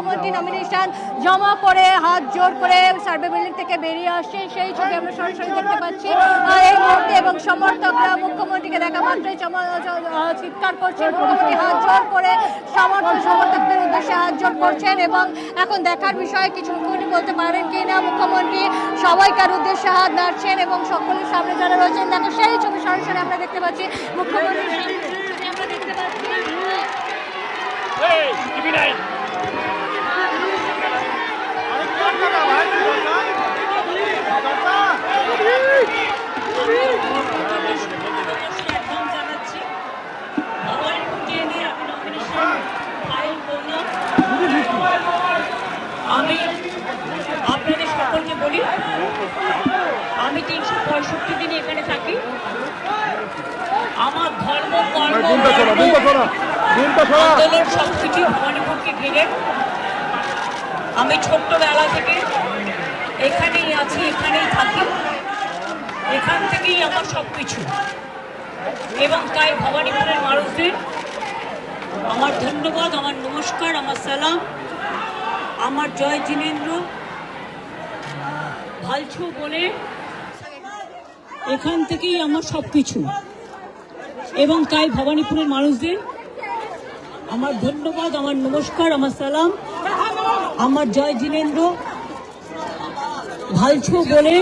মুখ্যমন্ত্রী নমিনেশন জমা করে হাত জোর করে সার্ভে বিল্ডিং থেকে বেরিয়ে আসছেন, সেই ছবি আমরা সরাসরি দেখতে পাচ্ছি এই মুহূর্তে। এবং সমর্থকরা মুখ্যমন্ত্রীকে দেখা মাত্রই চিৎকার করছেন, মুখ্যমন্ত্রী হাত জোর করে সমর্থকদের উদ্দেশ্যে হাত জোর করছেন। এবং এখন দেখার বিষয় কিছু মুখ্যমন্ত্রী বলতে পারেন কি না। মুখ্যমন্ত্রী সবাইকার উদ্দেশ্যে হাত নাড়ছেন এবং সকলের সামনে যারা রয়েছেন দেখো সেই ছবি সরাসরি আমরা দেখতে পাচ্ছি। মুখ্যমন্ত্রী আমরা দেখতে পাচ্ছি আমি আপনাদের সকলকে বলি, আমি 365 দিন এখানে থাকি। আমার ধর্ম আন্দোলন সবকিছু ভবানীপুরকে ঘিরে। আমি ছোট্টবেলা থেকে এখানেই আছি, এখানেই থাকি, এখান থেকেই আমার সবকিছু। এবং তাই ভবানীপুরের মানুষদের আমার ধন্যবাদ, আমার নমস্কার, আমার সালাম, আমার জয় জিনেন্দ্র ভালছু বলে এখান থেকেই আমার সবকিছু। এবং তাই ভবানীপুরের মানুষদের আমার ধন্যবাদ, আমার নমস্কার, আমার সালাম, আমার জয় জিনেন্দ্র ভালছু বলে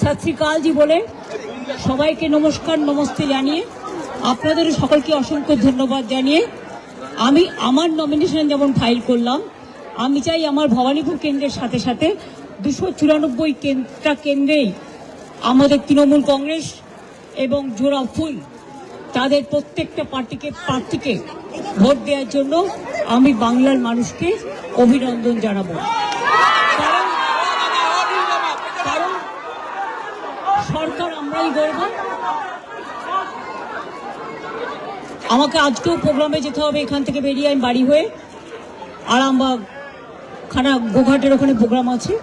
সত শ্রী অকাল জি বলে সবাইকে নমস্কার নমস্তে জানিয়ে আপনাদের সকলকে অসংখ্য ধন্যবাদ জানিয়ে আমি আমার নমিনেশন যেমন ফাইল করলাম, আমি চাই আমার ভবানীপুর কেন্দ্রের সাথে সাথে 294টা কেন্দ্রেই আমাদের তৃণমূল কংগ্রেস এবং জোড়া ফুল তাদের প্রত্যেকটা প্রার্থীকে ভোট দেওয়ার জন্য আমি বাংলার মানুষকে অভিনন্দন জানাবো। কারণ সরকার আমরাই গড়ব। আমাকে আজকেও প্রোগ্রামে যেতে হবে, এখান থেকে বেরিয়ে আমি বাড়ি হয়ে আরামবাগ গোঘাটের ওখানে প্রোগ্রাম আছে,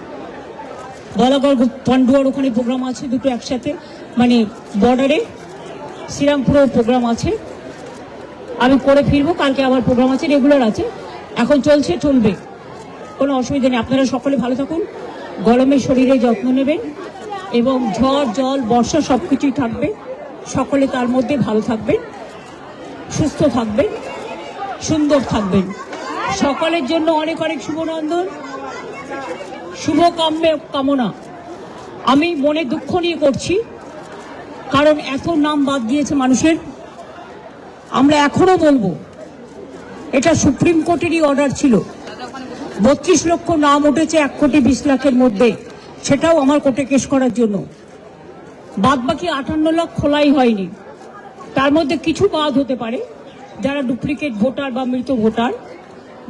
বলাগড় পান্ডুয়ার ওখানে প্রোগ্রাম আছে, দুটো একসাথে, মানে বর্ডারে শ্রীরামপুরেও প্রোগ্রাম আছে। আমি করে ফিরবো, কালকে আবার প্রোগ্রাম আছে, রেগুলার আছে, এখন চলবে, কোনো অসুবিধা নেই। আপনারা সকলে ভালো থাকুন, গরমে শরীরে যত্ন নেবেন এবং ঝড় জল বর্ষা সব কিছুই থাকবে, সকলে তার মধ্যে ভালো থাকবেন, সুস্থ থাকবেন, সুন্দর থাকবেন। সকলের জন্য অনেক অনেক শুভনন্দন, শুভ কামনা। আমি মনে দুঃখ নিয়ে করছি, কারণ এত নাম বাদ দিয়েছে মানুষের। আমরা এখনো বলবো এটা সুপ্রিম কোর্টেরই অর্ডার ছিল। 32 লক্ষ নাম উঠেছে 1,20,00,000-এর মধ্যে, সেটাও আমার কোর্টে কেস করার জন্য। বাদ বাকি 58 লাখ খোলাই হয়নি, তার মধ্যে কিছু বাদ হতে পারে যারা ডুপ্লিকেট ভোটার বা মৃত ভোটার।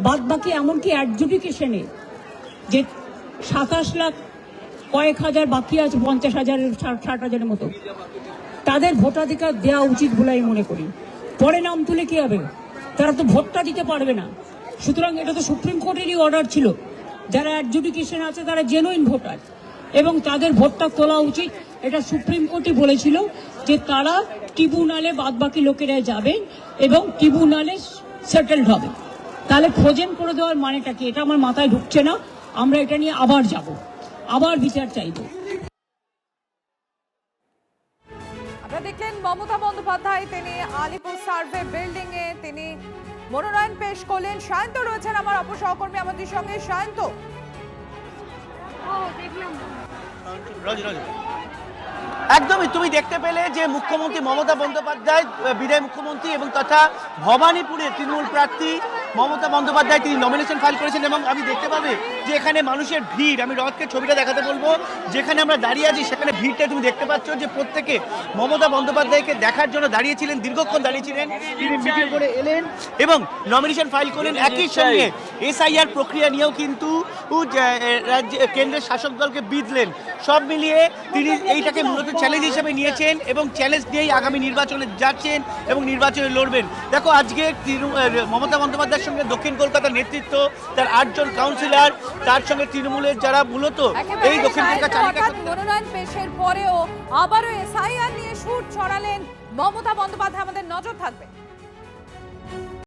বাদ বাকি এমনকি অ্যাডজুডিকেশনে যে 27 লাখ কয়েক হাজার বাকি আছে, 50,000-এর 60,000-এর মতো, তাদের ভোটাধিকার দেওয়া উচিত বলে আমি মনে করি। পরে নাম তুলে কি হবে, তারা তো ভোটটা দিতে পারবে না। সুতরাং এটা তো সুপ্রিম কোর্টেরই অর্ডার ছিল, যারা অ্যাডজুডিকেশন আছে তারা জেনুইন ভোটার এবং তাদের ভোটটা তোলা উচিত। এটা সুপ্রিম কোর্টই বলেছিল যে তারা ট্রিব্যুনালে বাদ বাকি লোকেরা যাবেন এবং ট্রিব্যুনালে সেটেলড হবে। তাহলে ফ্রোজেন করে দেওয়ার মানেটা কি, এটা আমার মাথায় ঢুকছে না। আমরা এটা নিয়ে আবার যাব, আবার বিচার চাইব। আপনারা দেখলেন মমতা বন্দ্যোপাধ্যায়, তিনি আলিপুর সার্ভে বিল্ডিং এ তিনি মনোনয়ন পেশ করলেন। সায়ন্ত রয়েছেন আমার অপসহকর্মী আমাদের সঙ্গে। সায়ন্ত, একদমই তুমি দেখতে পেলে যে মুখ্যমন্ত্রী মমতা বন্দ্যোপাধ্যায়, বিদায়ী মুখ্যমন্ত্রী এবং তথা ভবানীপুরের তৃণমূল প্রার্থী মমতা বন্দ্যোপাধ্যায় তিনি নমিনেশন ফাইল করেছেন। এবং আমি দেখতে পাবে যে এখানে মানুষের ভিড়, আমি রথকে ছবিটা দেখাতে বলবো, যেখানে আমরা দাঁড়িয়ে আছি সেখানে ভিড়টা তুমি দেখতে পাচ্ছ যে প্রত্যেকে মমতা বন্দ্যোপাধ্যায়কে দেখার জন্য দাঁড়িয়েছিলেন, দীর্ঘক্ষণ দাঁড়িয়েছিলেন। তিনি মিটিং করে এলেন এবং নমিনেশন ফাইল করলেন। একই সঙ্গে SIR প্রক্রিয়া নিয়েও কিন্তু কেন্দ্রের শাসক দলকে বিঁধলেন। সব মিলিয়ে তিনি এইটাকে মূলত চ্যালেঞ্জ হিসেবে নিয়েছেন এবং চ্যালেঞ্জ নিয়েই আগামী নির্বাচনে যাচ্ছেন এবং নির্বাচনে লড়বেন। দেখো আজকে মমতা বন্দ্যোপাধ্যায়ের সঙ্গে দক্ষিণ কলকাতার নেতৃত্ব, তার 8 জন কাউন্সিলর, তার সঙ্গে তৃণমূলের যারা মূলত এই দক্ষিণ কলকাতা মনোনয়ন পেশের পরেও আবারও SIR নিয়ে সুর ছড়ালেন মমতা বন্দ্যোপাধ্যায়। আমাদের নজর থাকবে।